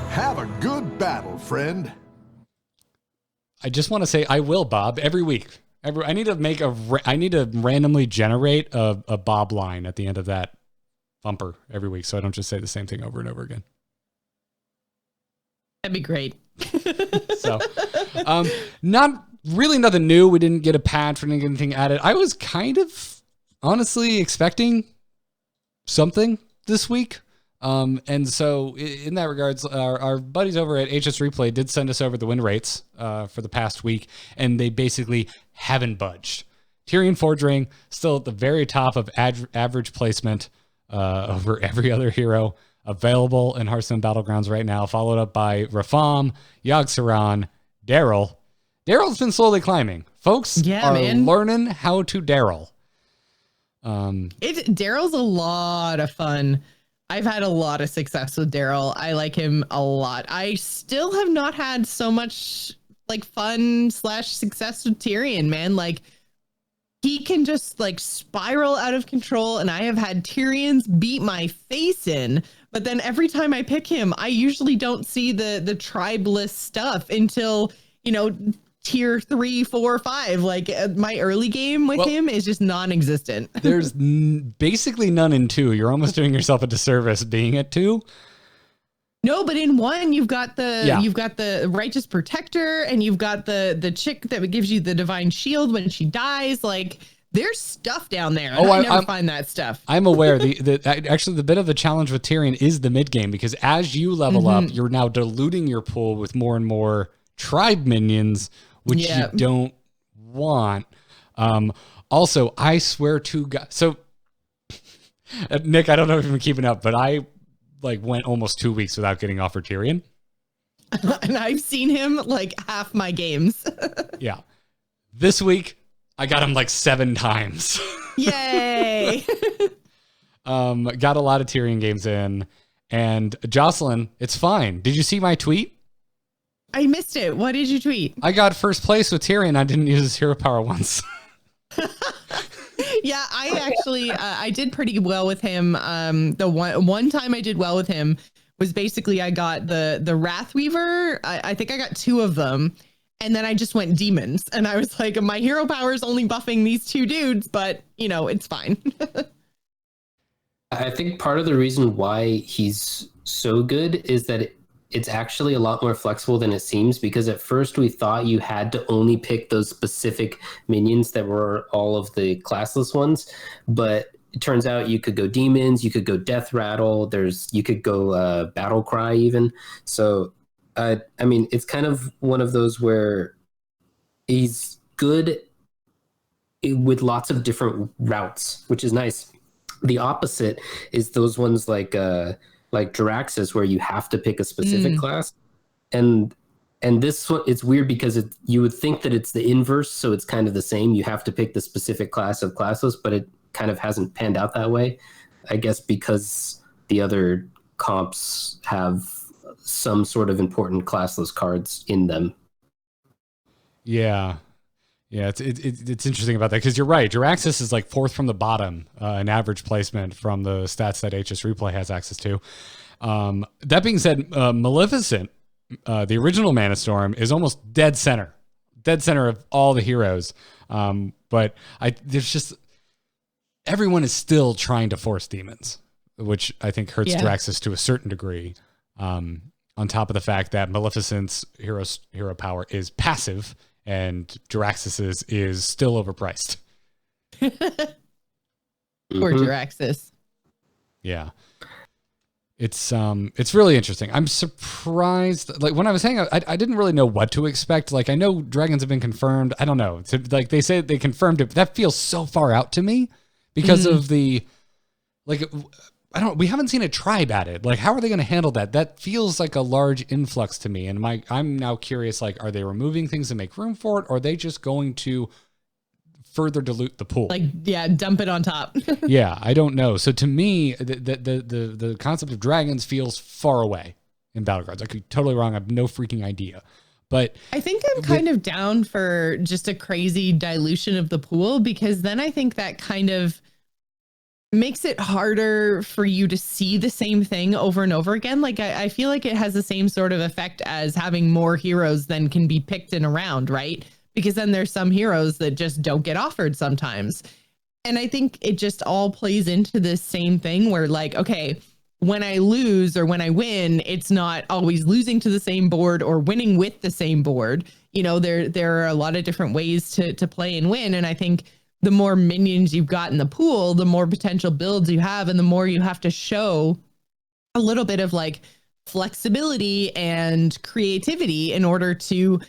Have a good battle, friend. I just want to say I will, Bob, every week. I need to randomly generate a Bob line at the end of that bumper every week, so I don't just say the same thing over and over again. That'd be great. So, not really nothing new. We didn't get a patch. We didn't get anything added. I was kind of honestly expecting something this week. And so in that regards, our buddies over at HS Replay did send us over the win rates for the past week, and they basically haven't budged. Tirion Forge Ring still at the very top of average placement over every other hero available in Hearthstone Battlegrounds right now, followed up by Rafam, Yogg-Saron, Daryl. Daryl's been slowly climbing. Folks are learning how to Daryl. Daryl's a lot of fun. I've had a lot of success with Daryl. I like him a lot. I still have not had so much like fun / success with Tirion, man. Like he can just like spiral out of control, and I have had Tyrions beat my face in. But then every time I pick him, I usually don't see the tribeless stuff until, tier 3, 4, 5. Like my early game with him is just non-existent. There's basically none in 2. You're almost doing yourself a disservice being at 2. No, but in 1 you've got the righteous protector, and you've got the chick that gives you the divine shield when she dies. Like there's stuff down there. I never find that stuff. I'm aware. Actually, the bit of the challenge with Tirion is the mid game, because as you level up, you're now diluting your pool with more and more tribe minions, which you don't want. Also, I swear to God. So, Nick, I don't know if you've been keeping up, but I went almost 2 weeks without getting offered Tirion. And I've seen him half my games. Yeah. This week, I got him 7 times. Yay! Got a lot of Tirion games in. And Jocelyn, it's fine. Did you see my tweet? I missed it. What did you tweet? I got first place with Tirion. I didn't use his hero power once. Yeah, I actually I did pretty well with him. The one time I did well with him was basically I got the Wrathweaver. I think I got 2 of them. And then I just went demons, and I was like, my hero power is only buffing these 2 dudes, but it's fine. I think part of the reason why he's so good is that it's actually a lot more flexible than it seems, because at first we thought you had to only pick those specific minions that were all of the classless ones, but it turns out you could go demons, you could go death rattle, you could go battle cry even. So I mean, it's kind of one of those where he's good with lots of different routes, which is nice. The opposite is those ones like Jiraxis, where you have to pick a specific class. And this one, it's weird because you would think that it's the inverse, so it's kind of the same. You have to pick the specific class of classless, but it kind of hasn't panned out that way. I guess because the other comps have some sort of important classless cards in them. Yeah, it's interesting about that, because you're right. Jiraxis is 4th from the bottom in average placement from the stats that HS Replay has access to. That being said, Maleficent, the original Mana Storm, is almost dead center of all the heroes. But there's just everyone is still trying to force demons, which I think hurts Jiraxis to a certain degree. On top of the fact that Maleficent's hero power is passive and Jiraxis's is still overpriced. Poor Jiraxis. Yeah. It's really interesting. I'm surprised. When I was saying, I didn't really know what to expect. I know dragons have been confirmed. I don't know. They say they confirmed it, but that feels so far out to me because of the, we haven't seen a tribe added. How are they going to handle that? That feels like a large influx to me. And I'm now curious, are they removing things to make room for it? Or are they just going to further dilute the pool? Dump it on top. Yeah, I don't know. So to me, the concept of dragons feels far away in Battlegrounds. I could be totally wrong. I have no freaking idea. But I think I'm kind of down for just a crazy dilution of the pool, because then I think that kind of makes it harder for you to see the same thing over and over again. Like I feel like it has the same sort of effect as having more heroes than can be picked in a round, right? Because then there's some heroes that just don't get offered sometimes. And I think it just all plays into this same thing where, like, okay, when I lose or when I win, it's not always losing to the same board or winning with the same board. You know, there are a lot of different ways to play and win. And I think the more minions you've got in the pool, the more potential builds you have, and the more you have to show a little bit of like flexibility and creativity in order to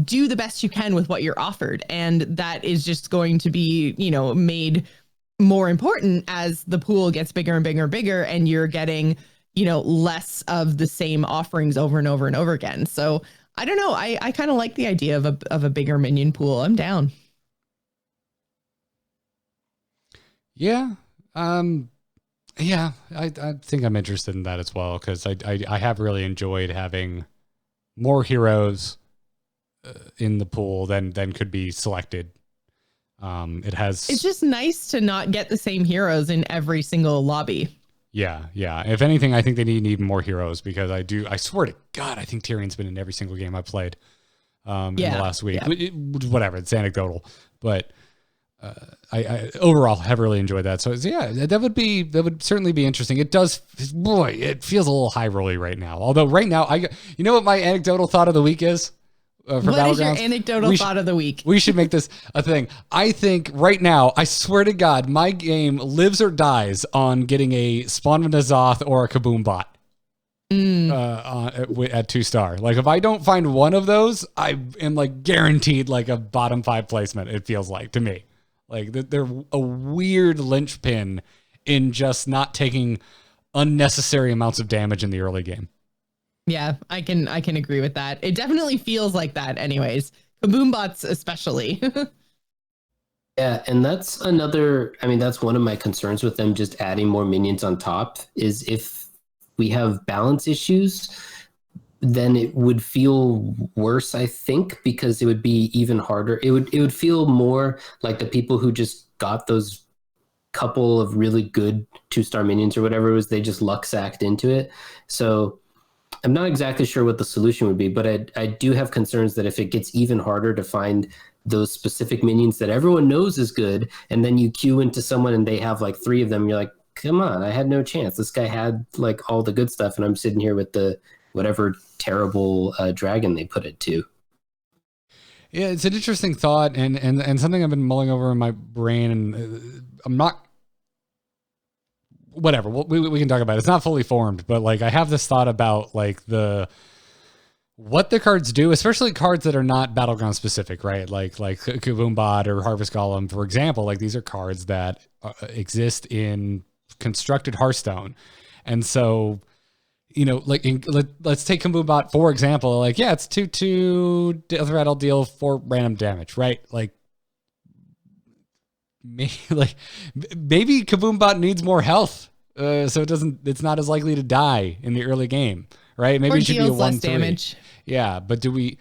do the best you can with what you're offered. And that is just going to be, you know, made more important as the pool gets bigger and bigger and bigger, and you're getting, you know, less of the same offerings over and over and over again. So I don't know. I kind of like the idea of a bigger minion pool. I'm down. Yeah. Yeah, I think I'm interested in that as well, because I have really enjoyed having more heroes in the pool than could be selected. It's just nice to not get the same heroes in every single lobby. Yeah. If anything, I think they need even more heroes, because I swear to God, I think Tyrion's been in every single game I played in the last week. Yeah. Whatever, it's anecdotal, but I overall have really enjoyed that. So yeah, that would certainly be interesting. It does, boy, it feels a little high rolly right now. Although right now, you know what my anecdotal thought of the week is? For what is your anecdotal thought of the week? We should make this a thing. I think right now, I swear to God, my game lives or dies on getting a Spawn of N'Zoth or a Kaboom bot at 2-star. Like, if I don't find one of those, I am like guaranteed like a bottom 5 placement. It feels like to me, like they're a weird linchpin in just not taking unnecessary amounts of damage in the early game. Yeah, I can agree with that. It definitely feels like that anyways. Kaboom bots especially. Yeah, and that's that's one of my concerns with them just adding more minions on top, is if we have balance issues, then it would feel worse, I think, because it would be even harder. It would feel more like the people who just got those couple of really good 2-star minions or whatever it was, they just luck sacked into it. So I'm not exactly sure what the solution would be, but I do have concerns that if it gets even harder to find those specific minions that everyone knows is good, and then you queue into someone and they have like 3 of them, you're like, come on, I had no chance. This guy had like all the good stuff, and I'm sitting here with the whatever terrible dragon they put it to. Yeah, it's an interesting thought, and something I've been mulling over in my brain, and I'm not. Whatever, we can talk about it. It's not fully formed, but like I have this thought about like what the cards do, especially cards that are not Battleground specific, right? Like Kaboom Bot or Harvest Golem, for example. Like these are cards that exist in constructed Hearthstone, and so you know, like let's take Kaboom Bot for example. Like yeah, it's 2/2 Death Rattle, deal 4 random damage, right? Like. Maybe Kaboom Bot needs more health, so it's not as likely to die in the early game, right? Maybe it should be a 1/3 damage. Yeah, but do we?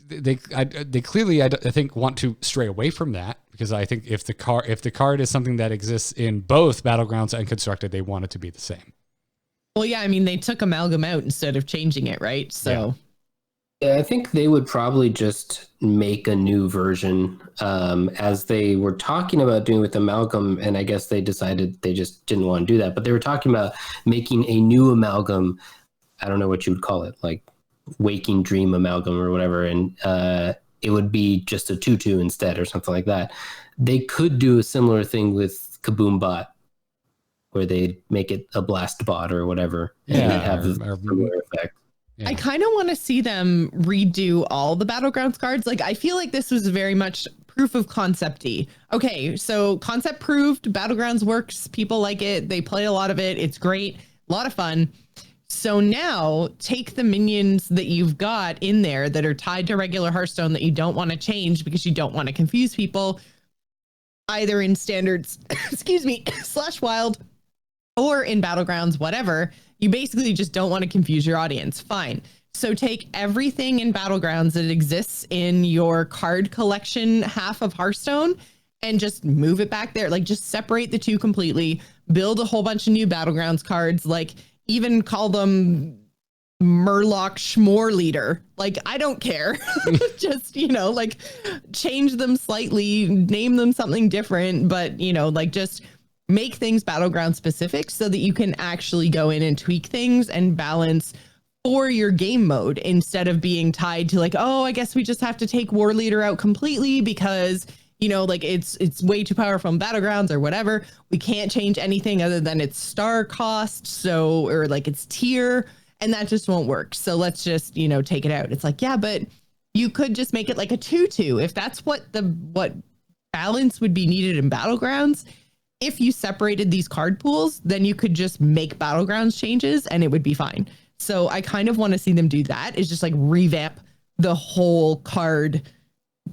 They clearly I think want to stray away from that, because I think if the card is something that exists in both Battlegrounds and Constructed, they want it to be the same. Well, yeah, I mean they took Amalgam out instead of changing it, right? So. Yeah, I think they would probably just make a new version, as they were talking about doing with Amalgam, and I guess they decided they just didn't want to do that. But they were talking about making a new Amalgam. I don't know what you would call it, like Waking Dream Amalgam or whatever, and it would be just a 2/2 instead or something like that. They could do a similar thing with Kaboom Bot, where they make it a Blast Bot or whatever, and have the similar effect. Yeah. I kind of want to see them redo all the Battlegrounds cards. Like, I feel like this was very much proof of concept-y. Okay, so concept proved, Battlegrounds works, people like it, they play a lot of it, it's great, a lot of fun. So now, take the minions that you've got in there that are tied to regular Hearthstone that you don't want to change because you don't want to confuse people, either in standards, excuse me, /wild, or in Battlegrounds, whatever. You basically just don't want to confuse your audience. Fine. So take everything in Battlegrounds that exists in your card collection half of Hearthstone and just move it back there. Like just separate the two completely, build a whole bunch of new Battlegrounds cards, like even call them Murloc Schmore Leader. Like, I don't care. Just, like change them slightly, name them something different, but, like just make things Battleground specific so that you can actually go in and tweak things and balance for your game mode instead of being tied to like, oh, I guess we just have to take War Leader out completely because like it's way too powerful in Battlegrounds or whatever. We can't change anything other than its star cost, or like its tier, and that just won't work. So let's just take it out. It's like, yeah, but you could just make it like a 2/2 if that's what balance would be needed in Battlegrounds. If you separated these card pools, then you could just make Battlegrounds changes and it would be fine. So I kind of want to see them do that, is just like revamp the whole card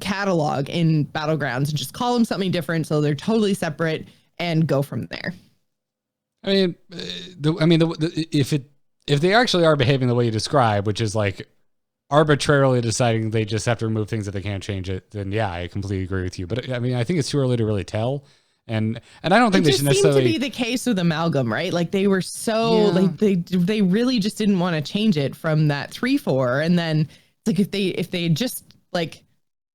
catalog in Battlegrounds and just call them something different so they're totally separate and go from there. I mean, if they actually are behaving the way you describe, which is like arbitrarily deciding they just have to remove things that they can't change it, then yeah, I completely agree with you. But I mean, I think it's too early to really tell. And I don't think they should necessarily. It seemed to be the case with Amalgam, right? Like they were like they really just didn't want to change it from that 3/4, and then like if they just like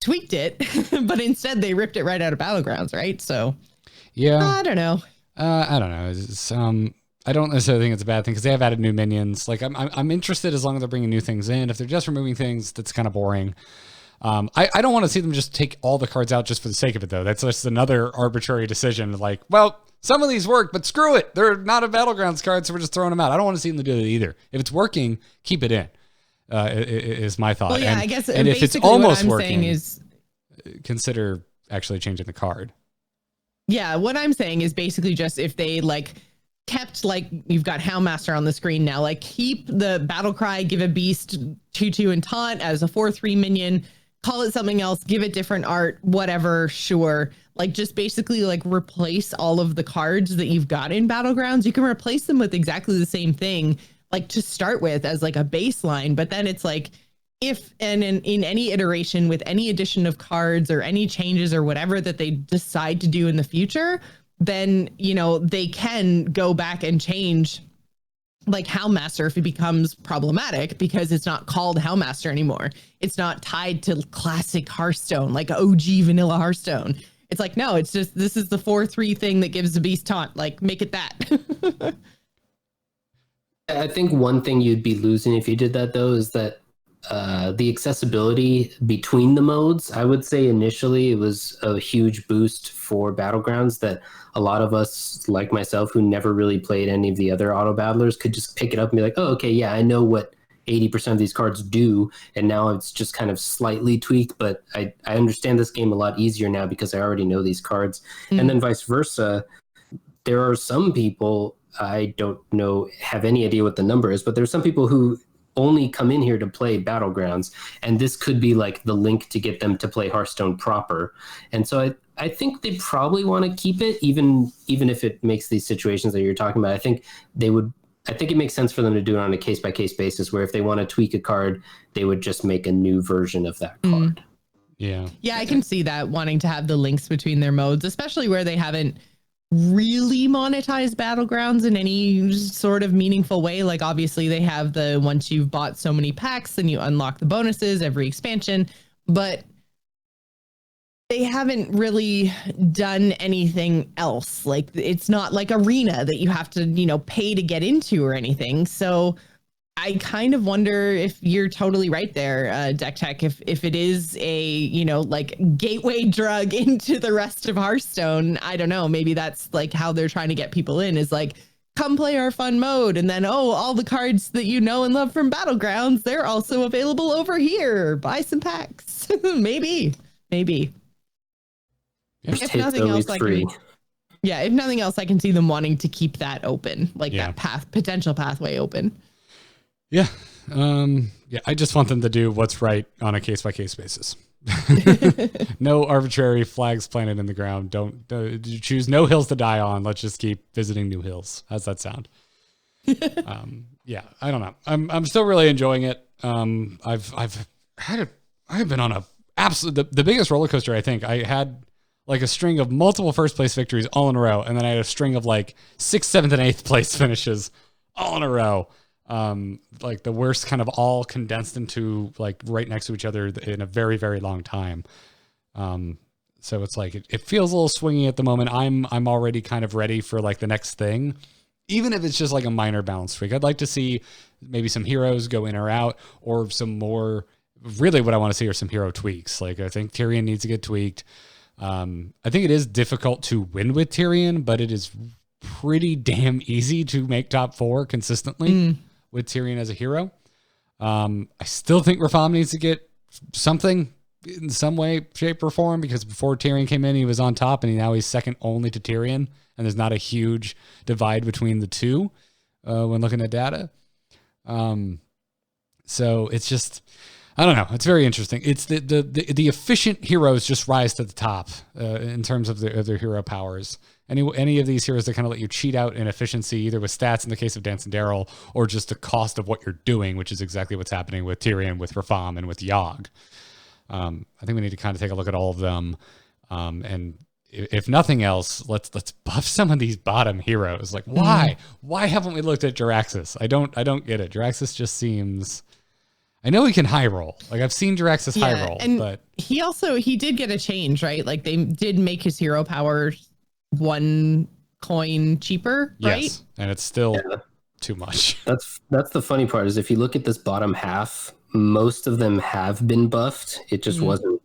tweaked it, but instead they ripped it right out of Battlegrounds, right? So yeah, I don't know. I don't know. It's, I don't necessarily think it's a bad thing because they have added new minions. Like I'm interested as long as they're bringing new things in. If they're just removing things, that's kind of boring. I don't want to see them just take all the cards out just for the sake of it, though. That's just another arbitrary decision. Like, well, some of these work, but screw it. They're not a Battlegrounds card, so we're just throwing them out. I don't want to see them do that either. If it's working, keep it in, is my thought. Well, yeah, I guess and if it's almost working, consider actually changing the card. Yeah, what I'm saying is basically just if they like kept, like, you've got Houndmaster on the screen now, like keep the battle cry, give a beast 2/2 and taunt as a 4/3 minion, call it something else, give it different art, whatever, sure. Like just basically like replace all of the cards that you've got in Battlegrounds. You can replace them with exactly the same thing, like to start with as like a baseline, but then it's like if and in any iteration with any addition of cards or any changes or whatever that they decide to do in the future, then they can go back and change like Houndmaster if it becomes problematic because it's not called Houndmaster anymore. It's not tied to classic Hearthstone, like OG vanilla Hearthstone. It's like, no, it's just, this is the 4/3 thing that gives the beast taunt. Like, make it that. I think one thing you'd be losing if you did that, though, is that the accessibility between the modes. I would say initially it was a huge boost for Battlegrounds that a lot of us, like myself, who never really played any of the other auto battlers, could just pick it up and be like, oh, okay, yeah, I know what 80% of these cards do, and now it's just kind of slightly tweaked, but I understand this game a lot easier now because I already know these cards. And then vice versa, there are some people, I don't know, have any idea what the number is, but there's some people who only come in here to play Battlegrounds, and this could be like the link to get them to play Hearthstone proper. And so I think they probably want to keep it, even if it makes these situations that you're talking about. I think it makes sense for them to do it on a case-by-case basis, where if they want to tweak a card, they would just make a new version of that card. Yeah, I can see that, wanting to have the links between their modes, especially where they haven't really monetized Battlegrounds in any sort of meaningful way. Like, obviously they have the once you've bought so many packs, then you unlock the bonuses every expansion, but they haven't really done anything else. Like, it's not like Arena that you have to pay to get into or anything. So I kind of wonder if you're totally right there, DeckTech, if it is a, like gateway drug into the rest of Hearthstone. I don't know. Maybe that's like how they're trying to get people in, is like, come play our fun mode. And then, all the cards that you know and love from Battlegrounds, they're also available over here. Buy some packs. Maybe. If nothing else, if nothing else, I can see them wanting to keep that open, like that potential pathway open. Yeah. I just want them to do what's right on a case-by-case basis. No arbitrary flags planted in the ground. Don't choose no hills to die on. Let's just keep visiting new hills. How's that sound? Yeah, I don't know. I'm still really enjoying it. I've been on a absolute the biggest roller coaster. I think I had like a string of multiple first place victories all in a row, and then I had a string of like 6th, 7th, and 8th place finishes all in a row. Like the worst kind of all condensed into like right next to each other in a very, very long time. So it's like it feels a little swingy at the moment. I'm already kind of ready for like the next thing, even if it's just like a minor balance tweak. I'd like to see maybe some heroes go in or out, or some more. Really, what I want to see are some hero tweaks. Like I think Tirion needs to get tweaked. I think it is difficult to win with Tirion, but it is pretty damn easy to make top 4 consistently with Tirion as a hero. I still think Rafam needs to get something in some way, shape, or form, because before Tirion came in, he was on top, and now he's second only to Tirion, and there's not a huge divide between the two when looking at data. So it's just, I don't know. It's very interesting. It's the efficient heroes just rise to the top in terms of their hero powers. Any of these heroes that kind of let you cheat out in efficiency, either with stats in the case of Dance and Daryl, or just the cost of what you're doing, which is exactly what's happening with Tirion, with Rafam, and with Yogg. I think we need to kind of take a look at all of them, and if nothing else, let's buff some of these bottom heroes. Like why haven't we looked at Jiraxis? I don't get it. Jiraxis just seems. I know he can high roll. Like I've seen Jiraxis high roll, but he did get a change, right? Like they did make his hero power 1 coin cheaper, right? Yes, and it's still too much. That's the funny part, is if you look at this bottom half, most of them have been buffed. It just wasn't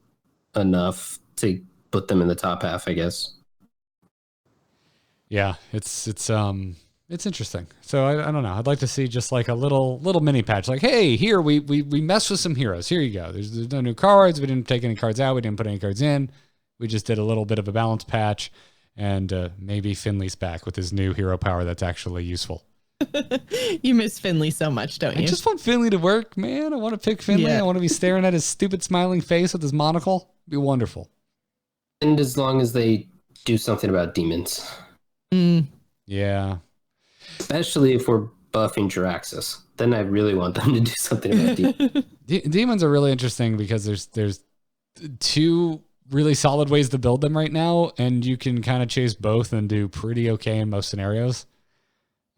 enough to put them in the top half, I guess. Yeah, it's interesting. So I don't know. I'd like to see just like a little mini patch. Like, hey, here we messed with some heroes. Here you go. There's no new cards. We didn't take any cards out. We didn't put any cards in. We just did a little bit of a balance patch, and maybe Finley's back with his new hero power that's actually useful. You miss Finley so much, don't you? I just want Finley to work, man. I want to pick Finley. Yeah. I want to be staring at his stupid smiling face with his monocle. It'd be wonderful. And as long as they do something about demons. Yeah. Especially if we're buffing Jiraxis. Then I really want them to do something about demons. Demons are really interesting because there's 2 really solid ways to build them right now, and you can kind of chase both and do pretty okay in most scenarios.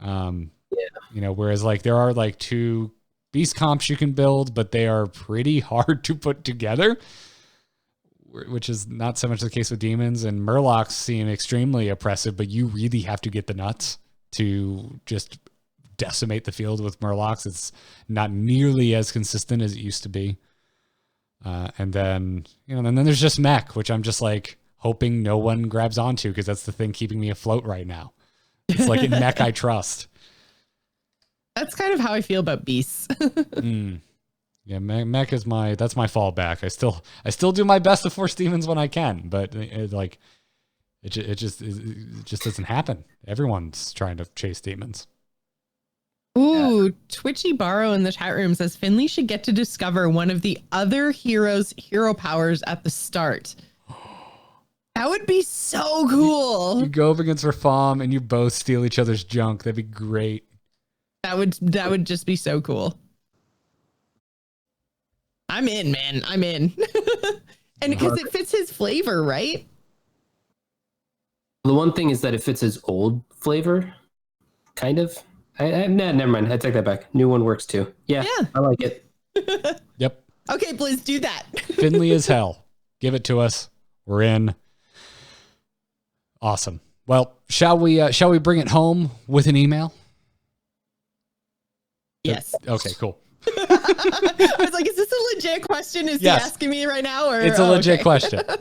You know, whereas like there are like 2 beast comps you can build, but they are pretty hard to put together, which is not so much the case with demons. And Murlocs seem extremely oppressive, but you really have to get the nuts to just decimate the field with Murlocs. It's not nearly as consistent as it used to be. And then, and then there's just mech, which I'm just like hoping no one grabs onto, because that's the thing keeping me afloat right now. It's like in mech I trust. That's kind of how I feel about beasts. Yeah, mech is that's my fallback. I still do my best to force demons when I can, but it just doesn't happen. Everyone's trying to chase demons. Ooh, Twitchy Borrow in the chat room says Finley should get to discover one of the other heroes' hero powers at the start. That would be so cool. You go up against Rafam and you both steal each other's junk. That'd be great. That would just be so cool. I'm in, man. I'm in. And because it fits his flavor, right? The one thing is that it fits his old flavor, kind of. Never mind. I take that back. New one works too. Yeah. I like it. Yep. Okay, please do that. Finley as hell. Give it to us. We're in. Awesome. Well, shall we bring it home with an email? Yes. Okay, cool. I was like, is this a legit question? Is he asking me right now? Or it's a legit question.